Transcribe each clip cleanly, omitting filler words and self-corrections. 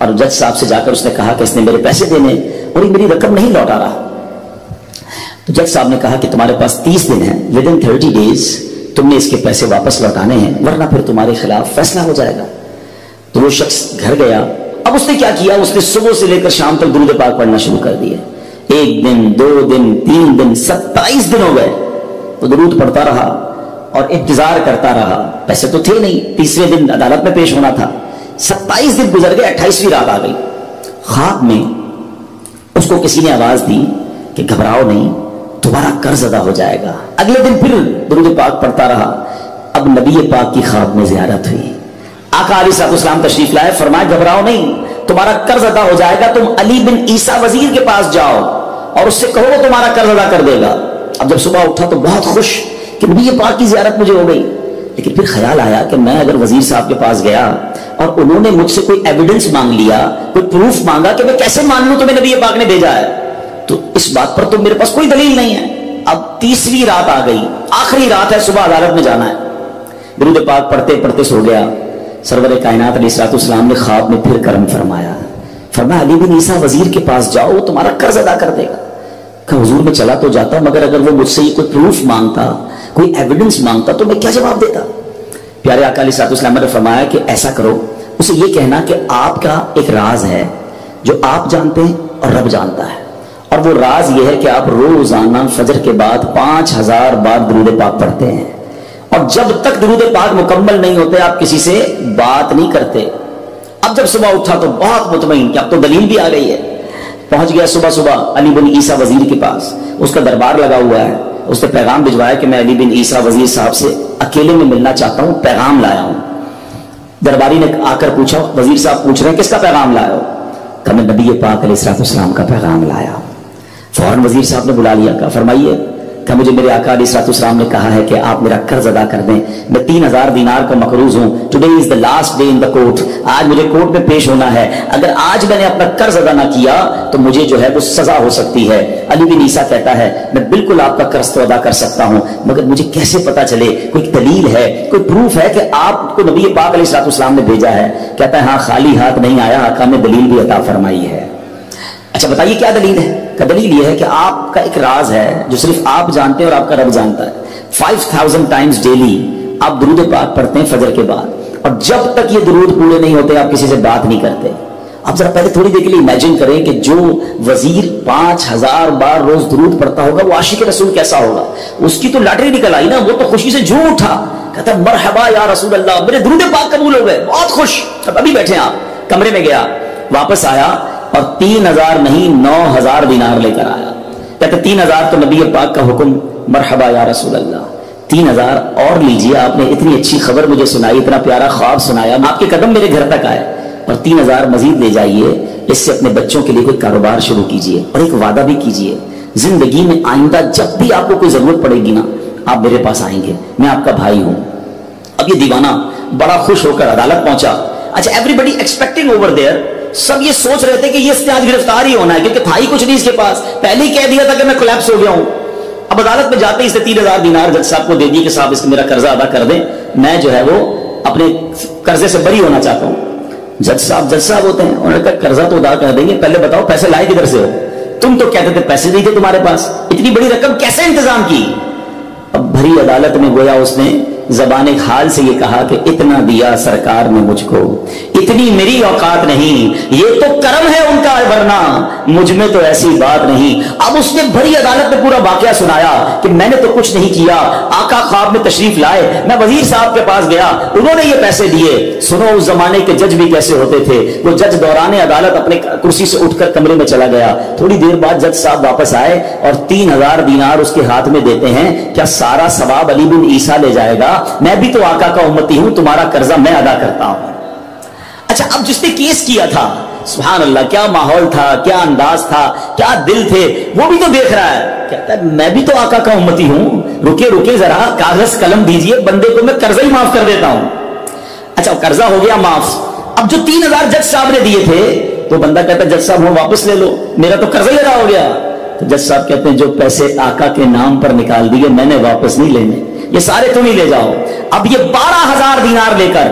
اور جج صاحب سے جا کر اس نے کہا کہ اس نے میرے پیسے دینے اور یہ میری رقم نہیں لوٹا رہا. تو جج صاحب نے کہا کہ تمہارے پاس 30 دن ہیں, ودن 30 days تم نے اس کے پیسے واپس لوٹانے ہیں, ورنہ پھر تمہارے خلاف فیصلہ ہو جائے گا. تو وہ شخص گھر گیا. اب اس نے کیا کیا, اس نے صبح سے لے کر شام تک درود پاک پڑھنا شروع کر دیا. 1 دن 2 دن 3 دن 27 دن ہو گئے. وہ درود پڑھتا رہا اور انتظار کرتا رہا. پیسے تو تھے نہیں, تیسرے دن عدالت میں پیش ہونا تھا. 27 دن گزر گئے, 28ویں رات آ گئی. خواب میں اس کو کسی نے آواز دی کہ گھبراؤ نہیں, تمہارا قرض ادا ہو جائے گا. اگلے دن پھر درود پاک پڑھتا رہا. اب نبی پاک کی خواب میں زیارت ہوئی. آقا علیہ الصلوۃ والسلام تشریف لائے, فرمایا گھبراؤ نہیں, تمہارا قرض ادا ہو جائے گا. تم علی بن عیسیٰ وزیر کے پاس جاؤ اور اس سے کہو وہ تمہارا قرض ادا کر دے گا. اب جب صبح اٹھا تو بہت خوش کہ نبی پاک کی زیارت مجھے ہو گئی. لیکن پھر خیال آیا کہ میں اگر وزیر صاحب کے پاس گیا اور انہوں نے مجھ سے کوئی ایویڈنس مانگ لیا, کوئی پروف مانگا, کہ میں کیسے مان لوں تمہیں نبی پاک نے بھیجا ہے, تو اس بات پر تو میرے پاس کوئی دلیل نہیں ہے. اب تیسری رات آ گئی, آخری رات ہے, صبح عدالت میں جانا ہے. درود پاک پڑھتے پڑھتے سو گیا. سرور کائنات علیہ الصلوۃ والسلام نے خواب میں پھر کرم فرمایا. فرمایا علی بن عیسیٰ وزیر کے پاس جاؤ, وہ تمہارا قرض ادا کر دے گا. کہ حضور میں چلا تو جاتا, مگر اگر وہ مجھ سے کوئی پروف مانگتا, کوئی ایویڈنس مانگتا, تو میں کیا جواب دیتا. پیارے آقا علیہ الصلوۃ والسلام نے فرمایا کہ ایسا کرو, اسے یہ کہنا کہ آپ کا ایک راز ہے جو آپ جانتے ہیں اور رب جانتا ہے, اور وہ راز یہ ہے کہ آپ روزانہ فجر کے بعد 5000 بار درود پاک پڑھتے ہیں, اور جب تک درود پاک مکمل نہیں ہوتے آپ کسی سے بات نہیں کرتے. اب جب صبح اٹھا تو بہت مطمئن کہ اب تو دلیل بھی آ گئی ہے. پہنچ گیا صبح صبح علی بن عیسیٰ وزیر کے پاس. اس کا دربار لگا ہوا ہے. اس نے پیغام بھجوایا کہ میں علی بن عیسیٰ وزیر صاحب سے اکیلے میں ملنا چاہتا ہوں, پیغام لایا ہوں. درباری نے آ کر پوچھا, وزیر صاحب پوچھ رہے ہیں کس کا پیغام لایا ہو؟ کہ میں نبی پاک علیہ الصلوۃ والسلام کا پیغام لایا. فوراً وزیر صاحب نے بلا لیا. کہا فرمائیے. کہ مجھے میرے آقا علیہ الصلوۃ والسلام نے کہا ہے کہ آپ میرا قرض ادا کر دیں. میں 3000 دینار کا مقروض ہوں. Today is the last day in the court. آج مجھے کورٹ میں پیش ہونا ہے. اگر آج میں نے اپنا قرض ادا نہ کیا تو مجھے جو ہے وہ سزا ہو سکتی ہے. علی بن عیسیٰ کہتا ہے میں بالکل آپ کا قرض تو ادا کر سکتا ہوں, مگر مجھے کیسے پتا چلے, کوئی دلیل ہے, کوئی پروف ہے کہ آپ کو نبی پاک علیہ الصلوۃ والسلام نے بھیجا ہے؟ کہتا ہے ہاں, خالی ہاتھ نہیں آیا, آقا نے دلیل بھی عطا فرمائی ہے. اچھا بتائیے کیا دلیل ہے؟ کہ دلیل یہ ہے کہ آپ کا ایک راز ہے جو صرف آپ جانتے ہیں اور آپ کا رب جانتا ہے. 5000 ٹائمز ڈیلی آپ درود پاک پڑھتے ہیں فجر کے بعد, اور جب تک یہ درود پورے نہیں ہوتے آپ کسی سے بات نہیں کرتے. آپ ذرا پہلے تھوڑی دیر کے لیے امیجن کریں کہ جو وزیر 5000 بار روز درود پڑھتا ہوگا وہ عاشق رسول کیسا ہوگا. اس کی تو لاٹری نکل آئی نا, وہ تو خوشی سے جھوم اٹھا, کہتا مرحبا یا رسول اللہ, میرے درود پاک قبول ہو گئے, بہت خوش. اب ابھی بیٹھے آپ کمرے میں, گیا واپس آیا اور 3000 نہیں 9000 دینار لے کر آیا. کہتے 3000 تو نبی پاک کا حکم, مرحبا یا رسول اللہ, 3000 اور لیجیے, آپ نے اتنی اچھی خبر مجھے سنائی, اتنا پیارا خواب سنایا, آپ کے قدم میرے گھر تک آئے, اور 3000 مزید لے جائیے, اس سے اپنے بچوں کے لیے کوئی کاروبار شروع کیجیے, اور ایک وعدہ بھی کیجیے, زندگی میں آئندہ جب بھی آپ کو کوئی ضرورت پڑے گی نا, آپ میرے پاس آئیں گے, میں آپ کا بھائی ہوں. اب یہ دیوانہ بڑا خوش ہو کر عدالت پہنچا. اچھا everybody expecting over there, سب یہ سوچ رہے تھے کہ یہ اس نے آج گرفتار ہی ہونا ہے, کیونکہ تھا ہی کچھ نہیں اس کے پاس, پہلے ہی کہہ دیا تھا کہ میں کولیپس ہو گیا ہوں. اب عدالت میں جاتے ہی اس نے 3000 دینار جج صاحب کو دے دی کہ صاحب اس میرا قرضہ ادا کر دیں, میں جو ہے وہ اپنے قرضے سے بری ہونا چاہتا ہوں. جج صاحب ہوتے ہیں, انہوں نے کہا قرضہ تو ادا کر دیں گے, پہلے بتاؤ پیسے لائے کدھر سے ہو؟ تم تو کہتے تھے پیسے نہیں تھے تمہارے پاس, اتنی بڑی رقم کیسے انتظام کی؟ اب بھری عدالت میں گویا اس نے زبان حال سے یہ کہا کہ اتنا دیا سرکار نے مجھ کو, اتنی میری اوقات نہیں, یہ تو کرم ہے ان کا, ورنہ مجھ میں تو ایسی بات نہیں. اب اس نے بھری عدالت میں پورا واقعہ سنایا کہ میں نے تو کچھ نہیں کیا, آقا خواب میں تشریف لائے, میں وزیر صاحب کے پاس گیا, انہوں نے یہ پیسے دیے. سنو اس زمانے کے جج بھی کیسے ہوتے تھے. وہ جج دوران عدالت اپنے کرسی سے اٹھ کر کمرے میں چلا گیا. تھوڑی دیر بعد جج صاحب واپس آئے اور 3000 دینار اس کے ہاتھ میں دیتے ہیں. کیا سارا ثواب علی بن عیسیٰ لے جائے گا؟ میں بھی تو آقا کا امتی ہوں, تمہارا قرضہ میں ادا کرتا ہوں. اچھا اب جس نے کیس کیا تھا, سبحان اللہ, کیا ماحول تھا, کیا انداز تھا, کیا دل تھے, وہ بھی تو دیکھ رہا ہے, کہتا ہے میں بھی تو آقا کا امتی ہوں, رکے ذرا, کاغذ قلم دیجئے, بندے کو میں قرضہ ہی معاف کر دیتا ہوں. اچھا قرضہ ہو گیا معاف. اب جو 3000 جج صاحب نے دیے تھے, تو بندہ کہتا ہے جج صاحب وہ واپس لے لو, میرا تو قرضہ ہی ادا ہو گیا. تو جج صاحب کہتے ہیں جو پیسے آقا کے نام پر نکال دیے میں نے واپس نہیں لینے, یہ سارے تم ہی لے جاؤ. اب یہ 12000 دینار لے کر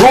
2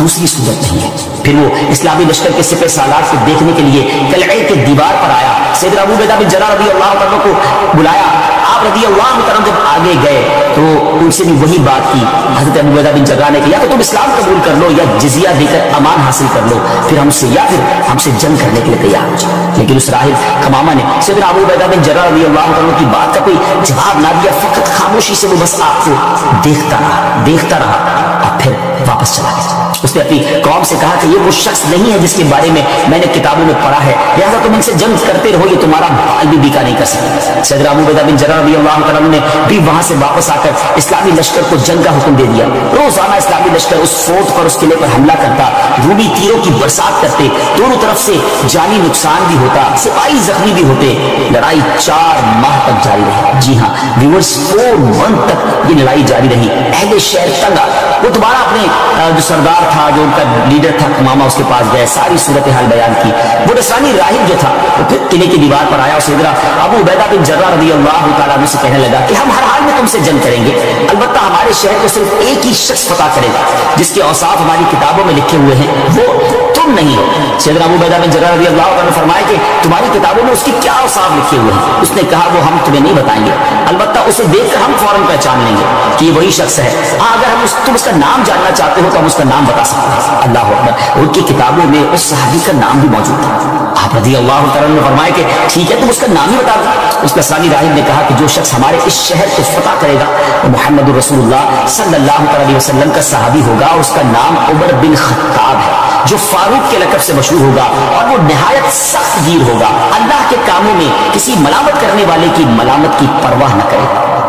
دوسری صورت نہیں ہے۔ پھر وہ اسلامی لشکر کے سپہ سالار کو دیکھنے کے لیے قلعے کے دیوار پر آیا، سیدنا ابو عبیدہ بن جراح رضی اللہ عنہ کو بلایا۔ آپ رضی اللہ عنہ جب آگے گئے تو ان سے بھی وہی بات کی۔ حضرت ابو عبیدہ بن جراح نے کہا یا تو تم اسلام قبول کر لو یا جزیہ دے کر امان حاصل کر لو، پھر ہم سے جنگ کرنے کے لیے تیار ہو جائے۔ لیکن اس راہب کمامہ نے سیدنا ابو عبیدہ بن جراح رضی اللہ عنہ کی بات کا کوئی جواب نہ دیا، فقط خاموشی سے وہ بس آپ کو دیکھتا رہا اور پھر واپس چلا گیا۔ اس نے اپنی قوم سے کہا کہ یہ وہ شخص نہیں ہے جس کے بارے میں میں نے کتابوں میں پڑھا ہے، لہٰذا تم ان سے جنگ کرتے رہو، یہ تمہارا بال بھی بیکا نہیں کر سکتے۔ سیدنا ابو عبیدہ بن جراح رضی اللہ عنہ نے بھی وہاں سے واپس آ کر اسلامی لشکر کو جنگ کا حکم دے دیا۔ روزانہ اسلامی لشکر اس فورٹ پر، اس قلعے پر حملہ کرتا، رومی تیروں کی برسات کرتے، دونوں طرف سے جانی نقصان بھی ہوتا، سپاہی زخمی بھی ہوتے۔ لڑائی 4 ماہ تک جاری رہی۔ جی ہاں ویورز، 4 منتھ تک یہ لڑائی جاری رہی۔ اہل شہر تنگ آ گئے۔ وہ دوبارہ اپنے جو سردار تھا، جو ان کا لیڈر تھا کمامہ، اس کے پاس گئے، ساری صورتحال بیان کی۔ وہ نصرانی راہب جو تھا وہ پھر قلعے کی دیوار پر آیا اور سیدنا ابو عبیدہ بن جراح رضی اللہ تعالیٰ عنہ سے کہنے لگا کہ ہم ہر حال میں تم سے جنگ کریں گے، البتہ ہمارے شہر کو صرف ایک ہی شخص فتح کرے گا جس کے اوصاف ہماری کتابوں میں لکھے ہوئے ہیں، وہ تم نہیں ہو۔ سیدنا ابو عبیدہ بن جراح رضی اللہ تعالیٰ نے فرمایا کہ تمہاری کتابوں میں اس کی کیا اوصاف لکھے ہوئے ہیں؟ اس نے کہا وہ ہم تمہیں نہیں بتائیں گے، البتہ اسے دیکھ کر ہم فوراً پہچان لیں گے کہ یہ وہی شخص ہے۔ ہاں اگر تم اس کا نام جاننا چاہتے ہو تو ہم اس کا نام بتا سکتے ہیں۔ اللہ اکبر، ان کی کتابوں میں اس صحابی کا نام بھی موجود تھا۔ آپ رضی اللہ تعالیٰ نے فرمایا کہ ٹھیک ہے تم اس کا نام ہی بتا دو۔ اس نصرانی راہب نے کہا کہ جو شخص ہمارے اس شہر کو فتح کرے گا وہ محمد رسول اللہ صلی اللہ علیہ وسلم کا صحابی ہوگا، اور اس کا نام عمر بن خطاب ہے، جو فاروق کے لقب سے مشہور ہوگا، اور وہ نہایت سخت گیر ہوگا، اللہ کے کاموں میں کسی ملامت کرنے والے کی ملامت کی پرواہ نہ کرے۔